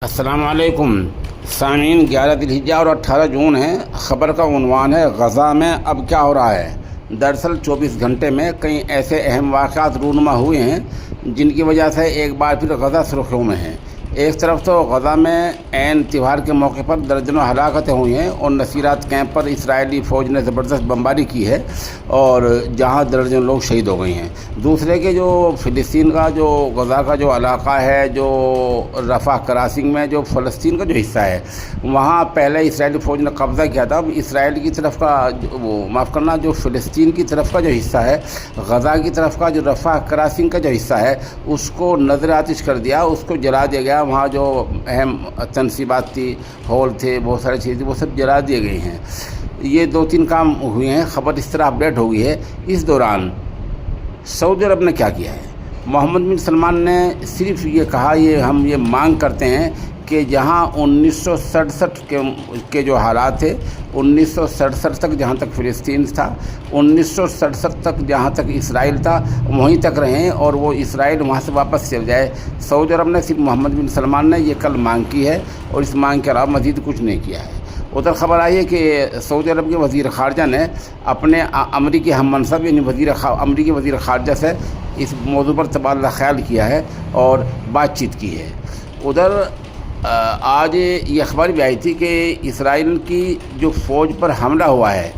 السلام علیکم سامعین، 11 ذی الحجہ اور 18 جون ہے۔ خبر کا عنوان ہے غزہ میں اب کیا ہو رہا ہے۔ دراصل 24 گھنٹے میں کئی ایسے اہم واقعات رونما ہوئے ہیں جن کی وجہ سے ایک بار پھر غزہ سرخیوں میں ہے۔ ایک طرف تو غزہ میں عین تہوار کے موقع پر درجنوں ہلاکتیں ہوئی ہیں اور نصیرات کیمپ پر اسرائیلی فوج نے زبردست بمباری کی ہے اور جہاں درجنوں لوگ شہید ہو گئے ہیں۔ دوسرے کے جو فلسطین کا جو غزہ کا جو علاقہ ہے، جو رفح کراسنگ میں جو فلسطین کا جو حصہ ہے، وہاں پہلے اسرائیلی فوج نے قبضہ کیا تھا۔ اب اسرائیل کی طرف کا جو فلسطین کی طرف کا جو حصہ ہے، غزہ کی طرف کا جو رفح کراسنگ کا جو حصہ ہے، اس کو نظر آتش کر دیا، اس کو جلا دیا گیا۔ وہاں جو اہم تنصیبات تھی، ہال تھے، بہت ساری چیزیں، وہ سب جلا دیے گئے ہیں۔ یہ 2-3 کام ہوئے ہیں۔ خبر اس طرح اپڈیٹ ہو گئی ہے۔ اس دوران سعودی عرب نے کیا کیا ہے؟ محمد بن سلمان نے صرف یہ کہا، ہم یہ مانگ کرتے ہیں کہ جہاں 1967 کے جو حالات تھے، 1967 تک جہاں تک فلسطین تھا، 1967 تک جہاں تک اسرائیل تھا، وہیں تک رہیں اور وہ اسرائیل وہاں سے واپس چل جائے۔ سعودی عرب نے صرف محمد بن سلمان نے یہ کل مانگ کی ہے اور اس مانگ کے علاوہ مزید کچھ نہیں کیا ہے۔ ادھر خبر آئی ہے کہ سعودی عرب کے وزیر خارجہ نے اپنے امریکی ہم منصب یعنی امریکی وزیر خارجہ سے اس موضوع پر تبادلہ خیال کیا ہے اور بات چیت کی ہے۔ ادھر آج یہ خبر بھی آئی تھی کہ اسرائیل کی جو فوج پر حملہ ہوا ہے